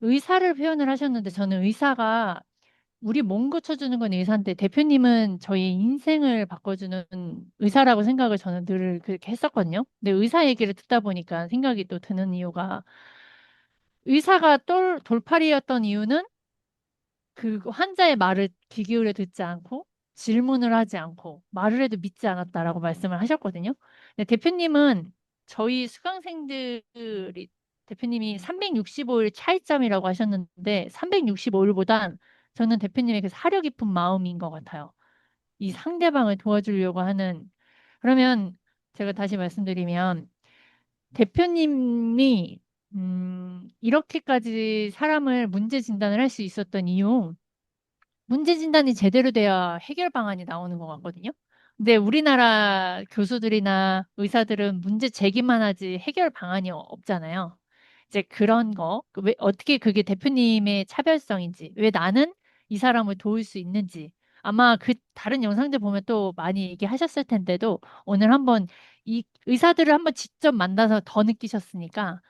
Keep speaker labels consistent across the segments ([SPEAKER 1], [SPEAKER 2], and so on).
[SPEAKER 1] 의사를 표현을 하셨는데 저는 의사가 우리 몸 고쳐주는 건 의사인데 대표님은 저희 인생을 바꿔주는 의사라고 생각을 저는 늘 그렇게 했었거든요. 근데 의사 얘기를 듣다 보니까 생각이 또 드는 이유가 의사가 돌팔이였던 이유는 그 환자의 말을 귀 기울여 듣지 않고 질문을 하지 않고 말을 해도 믿지 않았다라고 말씀을 하셨거든요. 근데 대표님은 저희 수강생들이 대표님이 365일 차이점이라고 하셨는데 365일보단 저는 대표님의 그 사려 깊은 마음인 것 같아요. 이 상대방을 도와주려고 하는 그러면 제가 다시 말씀드리면 대표님이 이렇게까지 사람을 문제 진단을 할 수 있었던 이유 문제 진단이 제대로 돼야 해결 방안이 나오는 것 같거든요. 근데 우리나라 교수들이나 의사들은 문제 제기만 하지 해결 방안이 없잖아요. 이제 그런 거, 왜, 어떻게 그게 대표님의 차별성인지, 왜 나는 이 사람을 도울 수 있는지, 아마 그 다른 영상들 보면 또 많이 얘기하셨을 텐데도 오늘 한번 이 의사들을 한번 직접 만나서 더 느끼셨으니까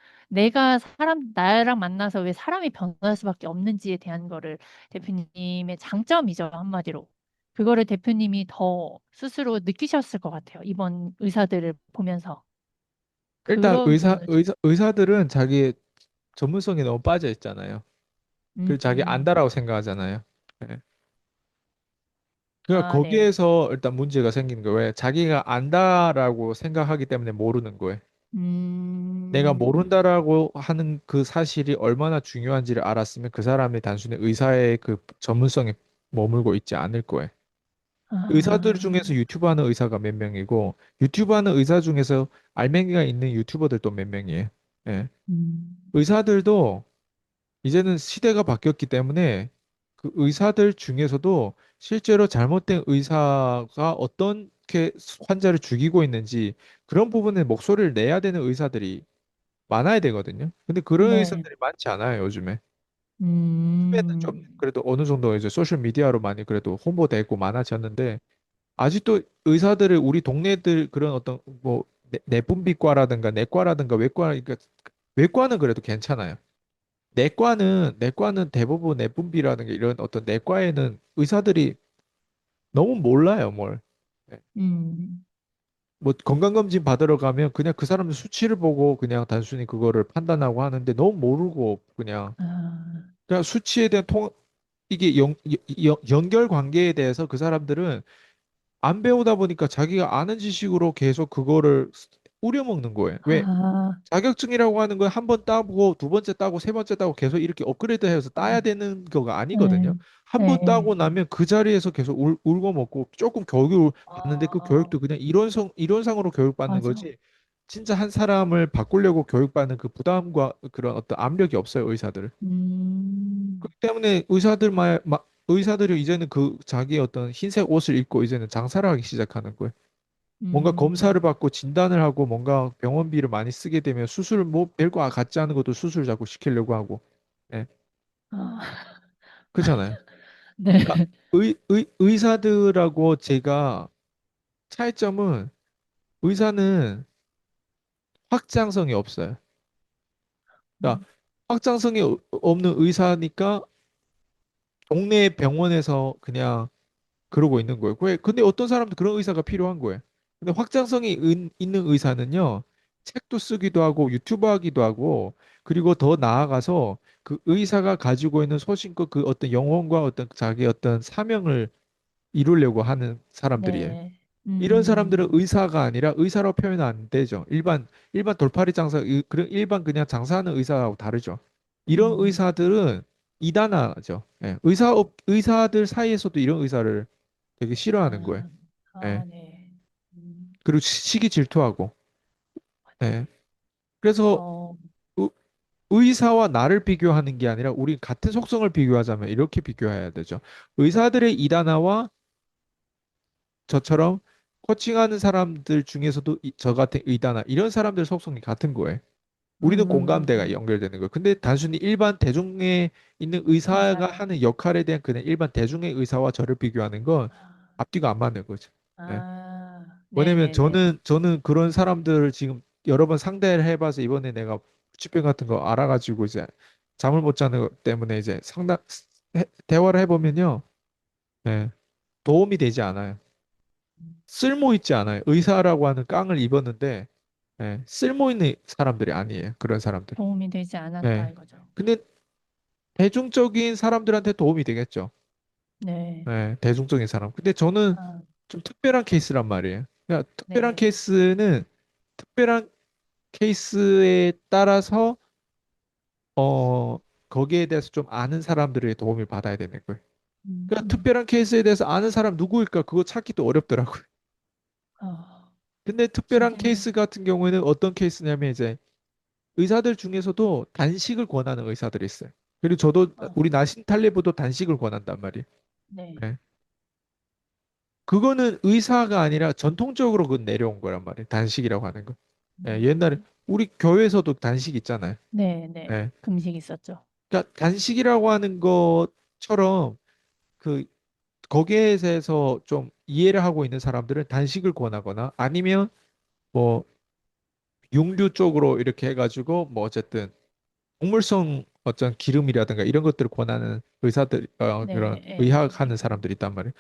[SPEAKER 1] 나랑 만나서 왜 사람이 변할 수밖에 없는지에 대한 거를 대표님의 장점이죠, 한마디로. 그거를 대표님이 더 스스로 느끼셨을 것 같아요. 이번 의사들을 보면서.
[SPEAKER 2] 일단
[SPEAKER 1] 그런 부분을 좀,
[SPEAKER 2] 의사들은 자기 전문성이 너무 빠져 있잖아요. 그리고 자기
[SPEAKER 1] 음,
[SPEAKER 2] 안다라고 생각하잖아요. 예. 그러니까
[SPEAKER 1] 아, 네.
[SPEAKER 2] 거기에서 일단 문제가 생기는 거예요. 왜? 자기가 안다라고 생각하기 때문에 모르는 거예요. 내가
[SPEAKER 1] 음,
[SPEAKER 2] 모른다라고 하는 그 사실이 얼마나 중요한지를 알았으면 그 사람이 단순히 의사의 그 전문성에 머물고 있지 않을 거예요. 의사들
[SPEAKER 1] 아,
[SPEAKER 2] 중에서 유튜브 하는 의사가 몇 명이고 유튜브 하는 의사 중에서 알맹이가 있는 유튜버들도 몇 명이에요. 예.
[SPEAKER 1] 음,
[SPEAKER 2] 의사들도 이제는 시대가 바뀌었기 때문에 그 의사들 중에서도 실제로 잘못된 의사가 어떻게 환자를 죽이고 있는지 그런 부분에 목소리를 내야 되는 의사들이 많아야 되거든요. 근데 그런
[SPEAKER 1] 네.
[SPEAKER 2] 의사들이 많지 않아요, 요즘에. 요즘에는 좀
[SPEAKER 1] 음,
[SPEAKER 2] 그래도 어느 정도 이제 소셜 미디어로 많이 그래도 홍보되고 많아졌는데 아직도 의사들을 우리 동네들 그런 어떤 뭐 내분비과라든가 내과라든가 외과 그러니까 외과는 그래도 괜찮아요. 내과는 대부분 내분비라든가 이런 어떤 내과에는 의사들이 너무 몰라요, 뭘. 네.
[SPEAKER 1] 음,
[SPEAKER 2] 뭐 건강검진 받으러 가면 그냥 그 사람 수치를 보고 그냥 단순히 그거를 판단하고 하는데 너무 모르고
[SPEAKER 1] 아,
[SPEAKER 2] 그냥 수치에 대한 이게 연결 관계에 대해서 그 사람들은 안 배우다 보니까 자기가 아는 지식으로 계속 그거를 우려먹는 거예요. 왜?
[SPEAKER 1] 아,
[SPEAKER 2] 자격증이라고 하는 건 한 번 따고 두 번째 따고 세 번째 따고 계속 이렇게 업그레이드해서 따야 되는 거가 아니거든요.
[SPEAKER 1] 네,
[SPEAKER 2] 한 번 따고
[SPEAKER 1] 네.
[SPEAKER 2] 나면 그 자리에서 계속 울고 먹고 조금 교육을 받는데 그
[SPEAKER 1] 아,
[SPEAKER 2] 교육도 그냥 이론상으로 교육받는
[SPEAKER 1] 맞아.
[SPEAKER 2] 거지. 진짜 한 사람을 바꾸려고 교육받는 그 부담과 그런 어떤 압력이 없어요, 의사들은.
[SPEAKER 1] 음,
[SPEAKER 2] 그렇기 때문에 의사들이 이제는 그 자기 어떤 흰색 옷을 입고 이제는 장사를 하기 시작하는 거예요. 뭔가 검사를
[SPEAKER 1] 음,
[SPEAKER 2] 받고 진단을 하고 뭔가 병원비를 많이 쓰게 되면 수술 뭐 별거 같지 않은 것도 수술 자꾸 시키려고 하고. 예.
[SPEAKER 1] 아,
[SPEAKER 2] 그렇잖아요.
[SPEAKER 1] 네.
[SPEAKER 2] 그러니까 의사들하고 제가 차이점은 의사는 확장성이 없어요. 그러니까 확장성이 없는 의사니까 동네 병원에서 그냥 그러고 있는 거예요. 근데 어떤 사람도 그런 의사가 필요한 거예요. 근데 확장성이 있는 의사는요, 책도 쓰기도 하고 유튜브 하기도 하고 그리고 더 나아가서 그 의사가 가지고 있는 소신껏 그 어떤 영혼과 어떤 자기 어떤 사명을 이루려고 하는 사람들이에요.
[SPEAKER 1] 네.
[SPEAKER 2] 이런 사람들은 의사가 아니라 의사로 표현 안 되죠. 일반 돌팔이 장사, 그런 일반 그냥 장사하는 의사하고 다르죠. 이런
[SPEAKER 1] 음,
[SPEAKER 2] 의사들은 이단아죠. 예. 의사들 사이에서도 이런 의사를 되게 싫어하는 거예요.
[SPEAKER 1] 아,
[SPEAKER 2] 예.
[SPEAKER 1] 아, 네. 음,
[SPEAKER 2] 그리고 시기 질투하고. 예. 그래서
[SPEAKER 1] 어,
[SPEAKER 2] 의, 의사와 나를 비교하는 게 아니라 우리 같은 속성을 비교하자면 이렇게 비교해야 되죠. 의사들의 이단아와 저처럼 코칭하는 사람들 중에서도 저 같은 의단아 이런 사람들 속성이 같은 거예요. 우리는 공감대가
[SPEAKER 1] 음,
[SPEAKER 2] 연결되는 거예요. 근데 단순히 일반 대중에 있는 의사가
[SPEAKER 1] 의사,
[SPEAKER 2] 하는 역할에 대한 그냥 일반 대중의 의사와 저를 비교하는 건 앞뒤가 안 맞는 거죠. 예. 왜냐면
[SPEAKER 1] 네네네.
[SPEAKER 2] 저는 그런 사람들을 지금 여러 번 상대를 해봐서 이번에 내가 부치병 같은 거 알아가지고 이제 잠을 못 자는 것 때문에 이제 대화를 해보면요. 예, 도움이 되지 않아요. 쓸모 있지 않아요. 의사라고 하는 깡을 입었는데 쓸모 있는 사람들이 아니에요. 그런 사람들.
[SPEAKER 1] 도움이 되지 않았다
[SPEAKER 2] 예.
[SPEAKER 1] 이거죠.
[SPEAKER 2] 근데 대중적인 사람들한테 도움이 되겠죠.
[SPEAKER 1] 네.
[SPEAKER 2] 대중적인 사람. 근데 저는
[SPEAKER 1] 아,
[SPEAKER 2] 좀 특별한 케이스란 말이에요. 그러니까 특별한
[SPEAKER 1] 네.
[SPEAKER 2] 케이스는 특별한 케이스에 따라서 거기에 대해서 좀 아는 사람들의 도움을 받아야 되는 거예요. 그러니까
[SPEAKER 1] 음,
[SPEAKER 2] 특별한 케이스에 대해서 아는 사람 누구일까 그거 찾기도 어렵더라고요.
[SPEAKER 1] 아,
[SPEAKER 2] 근데 특별한
[SPEAKER 1] 진짜,
[SPEAKER 2] 케이스 같은 경우에는 어떤 케이스냐면 이제 의사들 중에서도 단식을 권하는 의사들이 있어요. 그리고 저도
[SPEAKER 1] 어,
[SPEAKER 2] 우리 나신 탈레브도 단식을 권한단 말이에요.
[SPEAKER 1] 네.
[SPEAKER 2] 네. 그거는 의사가 아니라 전통적으로 그 내려온 거란 말이에요. 단식이라고 하는 거. 옛날에
[SPEAKER 1] 음,
[SPEAKER 2] 우리 교회에서도 단식 있잖아요.
[SPEAKER 1] 네, 네.
[SPEAKER 2] 예.
[SPEAKER 1] 금식 있었죠.
[SPEAKER 2] 그러니까 단식이라고 하는 것처럼 그 거기에 대해서 좀 이해를 하고 있는 사람들은 단식을 권하거나 아니면 뭐 육류 쪽으로 이렇게 해가지고 뭐 어쨌든 곡물성 어떤 기름이라든가 이런 것들을 권하는 의사들 그런
[SPEAKER 1] 네, 예,
[SPEAKER 2] 의학하는 사람들이 있단 말이에요.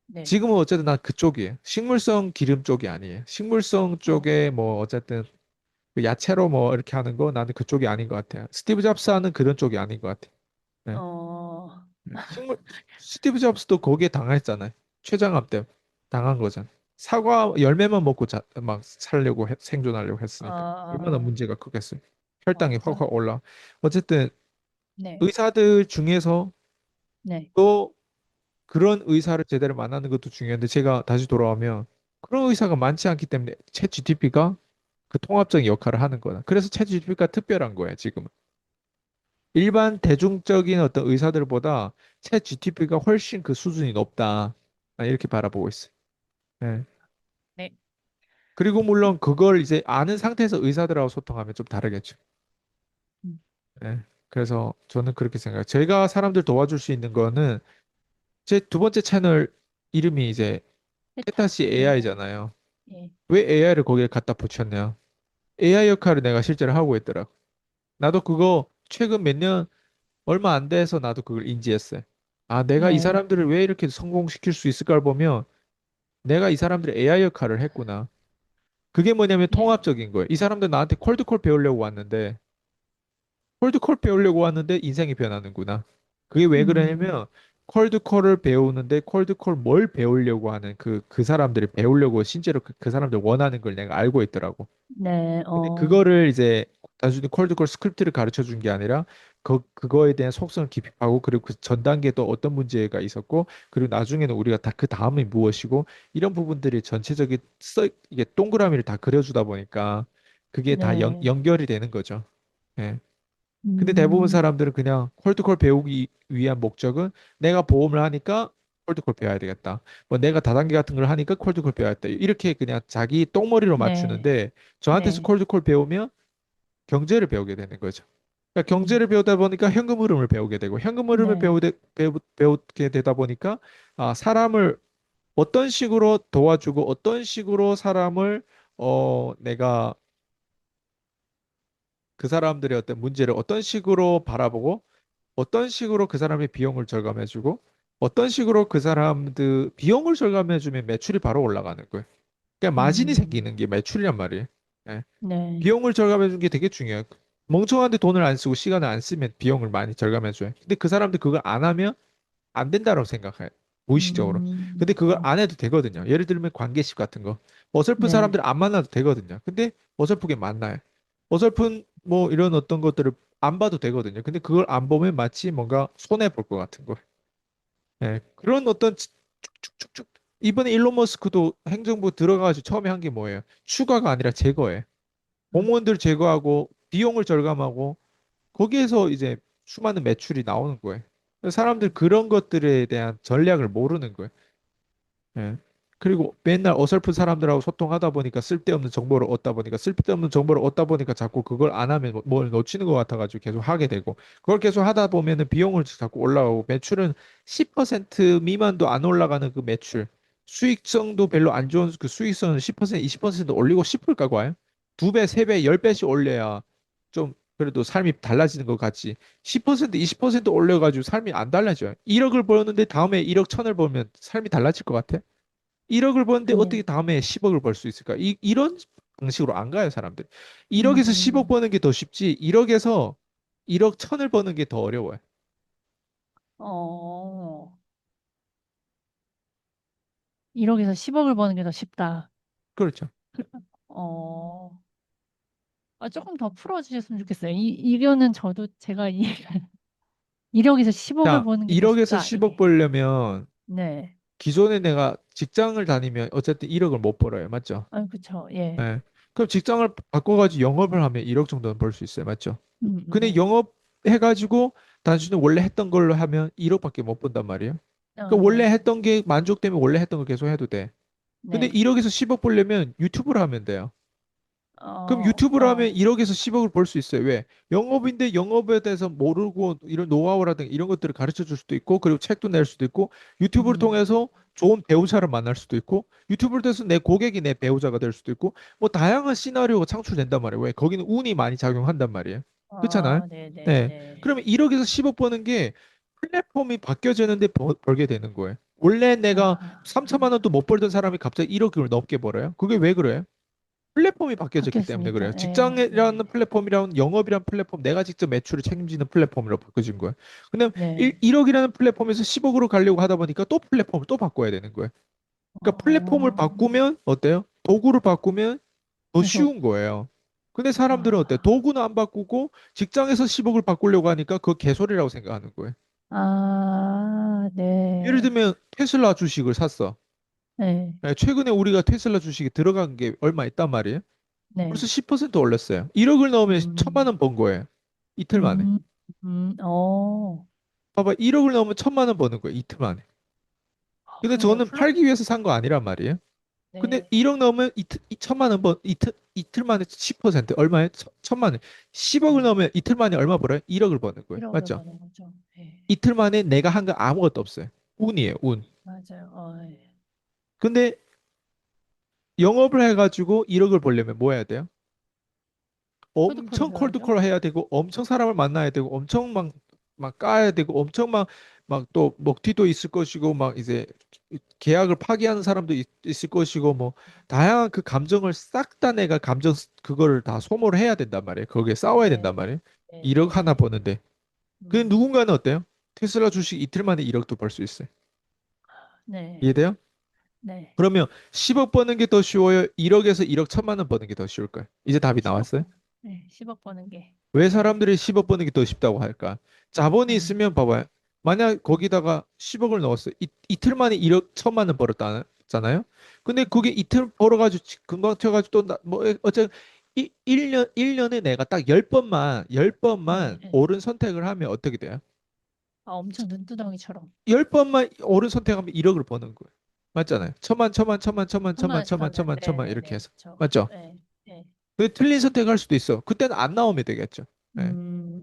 [SPEAKER 1] 네.
[SPEAKER 2] 지금은 어쨌든 난 그쪽이에요. 식물성 기름 쪽이 아니에요. 식물성
[SPEAKER 1] 어,
[SPEAKER 2] 쪽에 뭐 어쨌든 그 야채로 뭐 이렇게 하는 거 나는 그쪽이 아닌 것 같아요. 스티브 잡스 하는 그런 쪽이 아닌 것 같아요. 네.
[SPEAKER 1] 어,
[SPEAKER 2] 네. 스티브 잡스도 거기에 당했잖아요. 췌장암 때문에 당한 거잖아요. 사과 열매만 먹고 막 살려고 생존하려고 했으니까 얼마나
[SPEAKER 1] 어,
[SPEAKER 2] 문제가 크겠어요. 혈당이
[SPEAKER 1] 저,
[SPEAKER 2] 확확 올라. 어쨌든
[SPEAKER 1] 네,
[SPEAKER 2] 의사들 중에서
[SPEAKER 1] 네,
[SPEAKER 2] 또 그런 의사를 제대로 만나는 것도 중요한데 제가 다시 돌아오면 그런 의사가 많지 않기 때문에 챗 GTP가 그 통합적인 역할을 하는 거다. 그래서 챗 GTP가 특별한 거예요, 지금은. 일반 대중적인 어떤 의사들보다 챗 GTP가 훨씬 그 수준이 높다. 난 이렇게 바라보고 있어요. 예.
[SPEAKER 1] 네.
[SPEAKER 2] 그리고 물론 그걸 이제 아는 상태에서 의사들하고 소통하면 좀 다르겠죠.
[SPEAKER 1] 음,
[SPEAKER 2] 예. 그래서 저는 그렇게 생각해요. 제가 사람들 도와줄 수 있는 거는 제 두 번째 채널 이름이 이제
[SPEAKER 1] 세타,
[SPEAKER 2] 테타시
[SPEAKER 1] AI,
[SPEAKER 2] AI잖아요.
[SPEAKER 1] 예,
[SPEAKER 2] 왜 AI를 거기에 갖다 붙였냐? AI 역할을 내가 실제로 하고 있더라고. 나도 그거 최근 몇 년 얼마 안 돼서 나도 그걸 인지했어요. 아, 내가 이
[SPEAKER 1] 네,
[SPEAKER 2] 사람들을 왜 이렇게 성공시킬 수 있을까를 보면 내가 이 사람들의 AI 역할을 했구나. 그게 뭐냐면
[SPEAKER 1] 네,
[SPEAKER 2] 통합적인 거예요. 이 사람들 나한테 콜드콜 배우려고 왔는데 콜드콜 배우려고 왔는데 인생이 변하는구나. 그게 왜
[SPEAKER 1] 음,
[SPEAKER 2] 그러냐면 콜드콜을 배우는데 콜드콜 뭘 배우려고 하는 그 사람들이 배우려고 실제로 그 사람들 원하는 걸 내가 알고 있더라고.
[SPEAKER 1] 네,
[SPEAKER 2] 근데 그거를 이제 단순히 콜드콜 스크립트를 가르쳐 준 게 아니라 그거에 대한 속성을 깊이 파고 그리고 그 전 단계에 또 어떤 문제가 있었고 그리고 나중에는 우리가 다 그 다음이 무엇이고 이런 부분들이 전체적인 이게 동그라미를 다 그려주다 보니까 그게 다
[SPEAKER 1] 네,
[SPEAKER 2] 연결이 되는 거죠. 예. 근데 대부분
[SPEAKER 1] 음,
[SPEAKER 2] 사람들은 그냥 콜드콜 배우기 위한 목적은 내가 보험을 하니까 콜드콜 배워야 되겠다. 뭐 내가 다단계 같은 걸 하니까 콜드콜 배워야겠다. 이렇게 그냥 자기 똥머리로
[SPEAKER 1] 네,
[SPEAKER 2] 맞추는데 저한테서
[SPEAKER 1] 네,
[SPEAKER 2] 콜드콜 배우면 경제를 배우게 되는 거죠. 그러니까
[SPEAKER 1] 음,
[SPEAKER 2] 경제를 배우다 보니까 현금 흐름을 배우게 되고 현금 흐름을
[SPEAKER 1] 네,
[SPEAKER 2] 배우게 되다 보니까 사람을 어떤 식으로 도와주고 어떤 식으로 사람을 내가 그 사람들의 어떤 문제를 어떤 식으로 바라보고 어떤 식으로 그 사람의 비용을 절감해주고 어떤 식으로 그 사람들 비용을 절감해주면 매출이 바로 올라가는 거예요. 그러니까 마진이
[SPEAKER 1] 음,
[SPEAKER 2] 생기는 게 매출이란 말이에요. 예.
[SPEAKER 1] 네,
[SPEAKER 2] 비용을 절감해 준 게 되게 중요해요. 멍청한데 돈을 안 쓰고 시간을 안 쓰면 비용을 많이 절감해 줘요. 근데 그 사람들 그걸 안 하면 안 된다고 생각해요. 무의식적으로. 근데 그걸
[SPEAKER 1] 어,
[SPEAKER 2] 안 해도 되거든요. 예를 들면 관계식 같은 거. 어설픈
[SPEAKER 1] 네,
[SPEAKER 2] 사람들 안 만나도 되거든요. 근데 어설프게 만나요. 어설픈 뭐 이런 어떤 것들을 안 봐도 되거든요. 근데 그걸 안 보면 마치 뭔가 손해 볼 것 같은 거. 예, 그런 어떤 쭉쭉쭉쭉 이번에 일론 머스크도 행정부 들어가가지고 처음에 한 게 뭐예요? 추가가 아니라 제거예요.
[SPEAKER 1] 음,
[SPEAKER 2] 공무원들 제거하고 비용을 절감하고 거기에서 이제 수많은 매출이 나오는 거예요. 사람들 그런 것들에 대한 전략을 모르는 거예요. 예. 그리고 맨날 어설픈 사람들하고 소통하다 보니까 쓸데없는 정보를 얻다 보니까 쓸데없는 정보를 얻다 보니까 자꾸 그걸 안 하면 뭘 놓치는 것 같아가지고 계속 하게 되고 그걸 계속 하다 보면은 비용을 자꾸 올라가고 매출은 10% 미만도 안 올라가는 그 매출 수익성도 별로 안 좋은 그 수익성은 10% 20% 올리고 싶을까 과연? 두 배, 세 배, 열 배씩 올려야 좀 그래도 삶이 달라지는 것 같지. 10%, 20% 올려가지고 삶이 안 달라져요. 1억을 벌었는데 다음에 1억 천을 벌면 삶이 달라질 것 같아? 1억을 버는데 어떻게
[SPEAKER 1] 네.
[SPEAKER 2] 다음에 10억을 벌 수 있을까? 이런 방식으로 안 가요, 사람들. 1억에서 10억
[SPEAKER 1] 음,
[SPEAKER 2] 버는 게 더 쉽지, 1억에서 1억 천을 버는 게 더 어려워요.
[SPEAKER 1] 어, 1억에서 10억을 버는 게 더 쉽다.
[SPEAKER 2] 그렇죠.
[SPEAKER 1] 어, 조금 더 풀어주셨으면 좋겠어요. 이거는 저도 제가 1억에서 10억을
[SPEAKER 2] 자,
[SPEAKER 1] 버는 게 더
[SPEAKER 2] 1억에서
[SPEAKER 1] 쉽다.
[SPEAKER 2] 10억 벌려면
[SPEAKER 1] 네.
[SPEAKER 2] 기존에 내가 직장을 다니면 어쨌든 1억을 못 벌어요. 맞죠?
[SPEAKER 1] 그쵸. 예.
[SPEAKER 2] 예. 그럼 직장을 바꿔가지고 영업을 하면 1억 정도는 벌 수 있어요. 맞죠? 근데
[SPEAKER 1] 네.
[SPEAKER 2] 영업 해가지고 단순히 원래 했던 걸로 하면 1억밖에 못 번단 말이에요. 그러니까 원래
[SPEAKER 1] 네.
[SPEAKER 2] 했던 게 만족되면 원래 했던 거 계속 해도 돼. 근데
[SPEAKER 1] 네.
[SPEAKER 2] 1억에서 10억 벌려면 유튜브를 하면 돼요. 그럼
[SPEAKER 1] 어,
[SPEAKER 2] 유튜브를 하면
[SPEAKER 1] 어,
[SPEAKER 2] 1억에서 10억을 벌 수 있어요. 왜? 영업인데 영업에 대해서 모르고 이런 노하우라든가 이런 것들을 가르쳐 줄 수도 있고, 그리고 책도 낼 수도 있고, 유튜브를
[SPEAKER 1] 음,
[SPEAKER 2] 통해서 좋은 배우자를 만날 수도 있고, 유튜브를 통해서 내 고객이 내 배우자가 될 수도 있고, 뭐 다양한 시나리오가 창출된단 말이에요. 왜? 거기는 운이 많이 작용한단 말이에요. 그렇잖아요? 네.
[SPEAKER 1] 네네네.
[SPEAKER 2] 그러면 1억에서 10억 버는 게 플랫폼이 바뀌어지는데 벌게 되는 거예요. 원래 내가
[SPEAKER 1] 아,
[SPEAKER 2] 3천만 원도 못 벌던 사람이 갑자기 1억을 넘게 벌어요. 그게 왜 그래요? 플랫폼이 바뀌어졌기 때문에
[SPEAKER 1] 바뀌었으니까.
[SPEAKER 2] 그래요.
[SPEAKER 1] 네,
[SPEAKER 2] 직장이라는
[SPEAKER 1] 네,
[SPEAKER 2] 플랫폼이랑 영업이라는 플랫폼, 내가 직접 매출을 책임지는 플랫폼으로 바꿔진 거예요. 근데
[SPEAKER 1] 네.
[SPEAKER 2] 1억이라는 플랫폼에서 10억으로 가려고 하다 보니까 또 플랫폼을 또 바꿔야 되는 거예요. 그러니까 플랫폼을
[SPEAKER 1] 어,
[SPEAKER 2] 바꾸면 어때요? 도구를 바꾸면 더
[SPEAKER 1] 계속,
[SPEAKER 2] 쉬운 거예요. 근데 사람들은 어때?
[SPEAKER 1] 아,
[SPEAKER 2] 도구는 안 바꾸고 직장에서 10억을 바꾸려고 하니까 그거 개소리라고 생각하는 거예요. 예를
[SPEAKER 1] 네,
[SPEAKER 2] 들면 테슬라 주식을 샀어.
[SPEAKER 1] 네,
[SPEAKER 2] 네, 최근에 우리가 테슬라 주식이 들어간 게 얼마 있단 말이에요? 벌써
[SPEAKER 1] 네.
[SPEAKER 2] 10% 올랐어요. 1억을 넣으면 천만
[SPEAKER 1] 음,
[SPEAKER 2] 원 번 거예요. 이틀 만에.
[SPEAKER 1] 음, 어,
[SPEAKER 2] 봐봐, 1억을 넣으면 천만 원 버는 거예요. 이틀 만에. 근데
[SPEAKER 1] 그러네요.
[SPEAKER 2] 저는 팔기 위해서 산 거 아니란 말이에요. 근데
[SPEAKER 1] 네,
[SPEAKER 2] 1억 넣으면 천만 원 이틀 만에 10% 얼마에? 천만 원. 10억을
[SPEAKER 1] 네.
[SPEAKER 2] 넣으면 이틀 만에 얼마 벌어요? 1억을 버는 거예요.
[SPEAKER 1] 1억을
[SPEAKER 2] 맞죠?
[SPEAKER 1] 버는 거죠. 네,
[SPEAKER 2] 이틀 만에 내가 한 거 아무것도 없어요. 운이에요, 운.
[SPEAKER 1] 맞아요. 예.
[SPEAKER 2] 근데 영업을 해가지고 1억을 벌려면 뭐 해야 돼요?
[SPEAKER 1] 콜드콜을
[SPEAKER 2] 엄청
[SPEAKER 1] 해야죠.
[SPEAKER 2] 콜드콜 해야 되고 엄청 사람을 만나야 되고 엄청 막 까야 되고 엄청 막 또 먹튀도 있을 것이고 막 이제 계약을 파기하는 사람도 있을 것이고 뭐 다양한 그 감정을 싹 다 내가 그거를 다 소모를 해야 된단 말이에요. 거기에 싸워야
[SPEAKER 1] 네,
[SPEAKER 2] 된단 말이에요.
[SPEAKER 1] 네,
[SPEAKER 2] 1억 하나
[SPEAKER 1] 네.
[SPEAKER 2] 버는데 그
[SPEAKER 1] 음,
[SPEAKER 2] 누군가는 어때요? 테슬라 주식 이틀 만에 1억도 벌 수 있어요.
[SPEAKER 1] 네,
[SPEAKER 2] 이해돼요?
[SPEAKER 1] 네.
[SPEAKER 2] 그러면 10억 버는 게 더 쉬워요? 1억에서 1억 천만 원 버는 게 더 쉬울까요? 이제 답이
[SPEAKER 1] 10억
[SPEAKER 2] 나왔어요?
[SPEAKER 1] 네, 10억 버는 게.
[SPEAKER 2] 왜
[SPEAKER 1] 네.
[SPEAKER 2] 사람들이 10억 버는 게 더 쉽다고 할까? 자본이
[SPEAKER 1] 음,
[SPEAKER 2] 있으면 봐봐요. 만약
[SPEAKER 1] 음,
[SPEAKER 2] 거기다가 10억을 넣었어요. 이틀 만에 1억 천만 원 벌었다잖아요. 근데 그게 이틀 벌어가지고 금방 튀어가지고 또뭐 어쨌든 1년에 내가 딱 10번만
[SPEAKER 1] 네,
[SPEAKER 2] 10번만
[SPEAKER 1] 네.
[SPEAKER 2] 옳은 선택을 하면 어떻게 돼요?
[SPEAKER 1] 엄청 눈두덩이처럼.
[SPEAKER 2] 10번만 옳은 선택하면 1억을 버는 거예요. 맞잖아요. 천만 천만 천만 천만 천만
[SPEAKER 1] 천만,
[SPEAKER 2] 천만
[SPEAKER 1] 천만.
[SPEAKER 2] 천만
[SPEAKER 1] 네,
[SPEAKER 2] 천만
[SPEAKER 1] 네,
[SPEAKER 2] 이렇게
[SPEAKER 1] 네.
[SPEAKER 2] 해서
[SPEAKER 1] 그쵸.
[SPEAKER 2] 맞죠?
[SPEAKER 1] 네, 네.
[SPEAKER 2] 근데 틀린 선택할 수도 있어. 그때는 안 나오면 되겠죠. 예.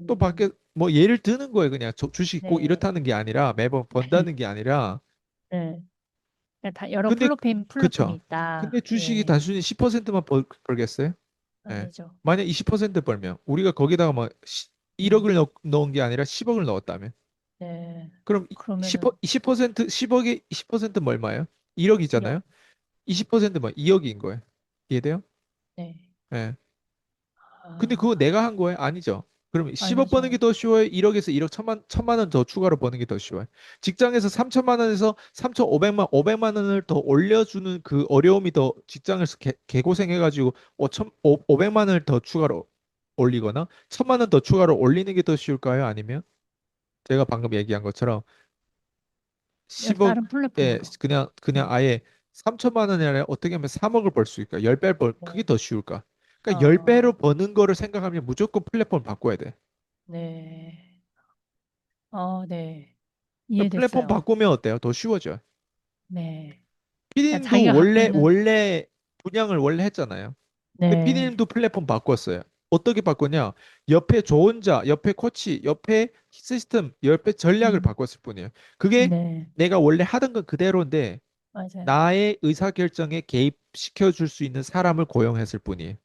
[SPEAKER 2] 또
[SPEAKER 1] 음,
[SPEAKER 2] 밖에 뭐 예를 드는 거예요. 그냥 주식이 꼭
[SPEAKER 1] 네,
[SPEAKER 2] 이렇다는 게 아니라 매번 번다는 게 아니라
[SPEAKER 1] 네. 그러니까 다 여러
[SPEAKER 2] 근데
[SPEAKER 1] 플랫폼이
[SPEAKER 2] 그쵸. 근데
[SPEAKER 1] 있다.
[SPEAKER 2] 주식이
[SPEAKER 1] 예,
[SPEAKER 2] 단순히 10%만 벌겠어요? 예.
[SPEAKER 1] 아니죠.
[SPEAKER 2] 만약 20% 벌면 우리가 거기다가 뭐
[SPEAKER 1] 음,
[SPEAKER 2] 1억을 넣은 게 아니라 10억을 넣었다면
[SPEAKER 1] 네.
[SPEAKER 2] 그럼 10%,
[SPEAKER 1] 그러면은
[SPEAKER 2] 20% 10억에 20%면 얼마예요? 1억이잖아요.
[SPEAKER 1] 1억.
[SPEAKER 2] 20%면 2억인 거예요. 이해돼요?
[SPEAKER 1] 네.
[SPEAKER 2] 예. 근데 그거
[SPEAKER 1] 아,
[SPEAKER 2] 내가 한 거예요? 아니죠. 그럼 10억 버는 게
[SPEAKER 1] 아니죠.
[SPEAKER 2] 더 쉬워요? 1억에서 1억 천만 원 더 추가로 버는 게 더 쉬워요? 직장에서 3천만 원에서 500만 원을 더 올려주는 그 어려움이 더 직장에서 개고생해가지고 500만 원을 더 추가로 올리거나 천만 원 더 추가로 올리는 게 더 쉬울까요? 아니면 제가 방금 얘기한 것처럼
[SPEAKER 1] 다른
[SPEAKER 2] 10억에
[SPEAKER 1] 플랫폼으로.
[SPEAKER 2] 그냥
[SPEAKER 1] 음,
[SPEAKER 2] 아예 3천만 원이 아니라 어떻게 하면 3억을 벌 수 있을까? 10배 그게
[SPEAKER 1] 네.
[SPEAKER 2] 더 쉬울까? 그러니까 10배로
[SPEAKER 1] 어,
[SPEAKER 2] 버는 거를 생각하면 무조건 플랫폼을 바꿔야 돼.
[SPEAKER 1] 네. 네.
[SPEAKER 2] 플랫폼
[SPEAKER 1] 이해됐어요.
[SPEAKER 2] 바꾸면 어때요? 더 쉬워져요.
[SPEAKER 1] 네. 그러니까
[SPEAKER 2] 피디님도
[SPEAKER 1] 자기가 갖고 있는,
[SPEAKER 2] 원래 분양을 원래 했잖아요. 근데
[SPEAKER 1] 네.
[SPEAKER 2] 피디님도 플랫폼 바꿨어요. 어떻게 바꿨냐? 옆에 조언자, 옆에 코치, 옆에 시스템, 옆에 전략을
[SPEAKER 1] 음,
[SPEAKER 2] 바꿨을 뿐이에요. 그게
[SPEAKER 1] 네.
[SPEAKER 2] 내가 원래 하던 건 그대로인데
[SPEAKER 1] 맞아요.
[SPEAKER 2] 나의 의사결정에 개입시켜 줄 수 있는 사람을 고용했을 뿐이에요.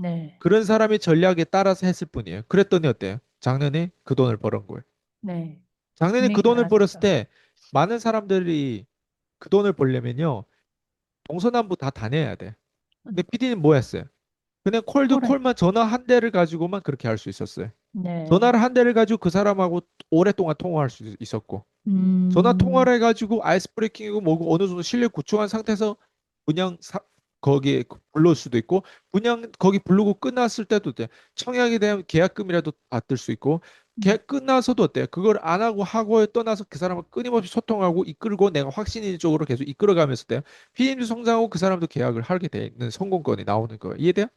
[SPEAKER 1] 네.
[SPEAKER 2] 그런 사람이 전략에 따라서 했을 뿐이에요. 그랬더니 어때요? 작년에 그 돈을 벌은 거예요.
[SPEAKER 1] 네.
[SPEAKER 2] 작년에 그
[SPEAKER 1] 금액이
[SPEAKER 2] 돈을 벌었을
[SPEAKER 1] 많아졌죠.
[SPEAKER 2] 때 많은 사람들이 그 돈을 벌려면요. 동서남북 다 다녀야 돼. 근데 PD는 뭐 했어요? 그냥 콜드
[SPEAKER 1] 콜에.
[SPEAKER 2] 콜만 전화 한 대를 가지고만 그렇게 할 수 있었어요. 전화를
[SPEAKER 1] 네.
[SPEAKER 2] 한 대를 가지고 그 사람하고 오랫동안 통화할 수 있었고 전화
[SPEAKER 1] 음,
[SPEAKER 2] 통화를 해가지고 아이스 브레이킹이고 뭐고 어느 정도 실력 구축한 상태에서 그냥 거기에 불러올 수도 있고 그냥 거기 부르고 끝났을 때도 돼. 청약에 대한 계약금이라도 받을 수 있고 계약 끝나서도 어때? 그걸 안 하고 하고에 떠나서 그 사람을 끊임없이 소통하고 이끌고 내가 확신적으로 계속 이끌어가면서 돼. PM도 성장하고 그 사람도 계약을 하게 돼 있는 성공권이 나오는 거예요. 이해돼요?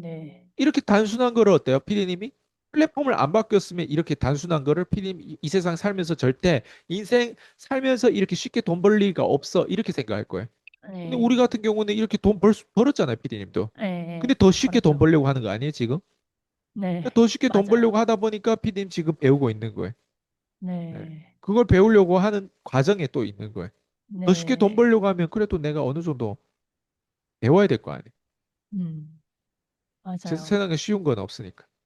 [SPEAKER 1] 네.
[SPEAKER 2] 이렇게 단순한 거를 어때요? 피디님이? 플랫폼을 안 바뀌었으면 이렇게 단순한 거를 피디님 이 세상 살면서 절대 인생 살면서 이렇게 쉽게 돈 벌 리가 없어. 이렇게 생각할 거예요. 근데 우리
[SPEAKER 1] 네.
[SPEAKER 2] 같은 경우는 이렇게 벌었잖아요, 피디님도.
[SPEAKER 1] 네.
[SPEAKER 2] 근데
[SPEAKER 1] 네.
[SPEAKER 2] 더 쉽게 돈
[SPEAKER 1] 그렇죠.
[SPEAKER 2] 벌려고 하는 거 아니에요, 지금?
[SPEAKER 1] 네.
[SPEAKER 2] 더 쉽게 돈 벌려고
[SPEAKER 1] 맞아요.
[SPEAKER 2] 하다 보니까 피디님 지금 배우고 있는 거예요. 네.
[SPEAKER 1] 네.
[SPEAKER 2] 그걸 배우려고 하는 과정에 또 있는 거예요. 더 쉽게 돈
[SPEAKER 1] 네.
[SPEAKER 2] 벌려고 하면 그래도 내가 어느 정도 배워야 될 거 아니에요.
[SPEAKER 1] 음, 맞아요.
[SPEAKER 2] 세상에 쉬운 건 없으니까.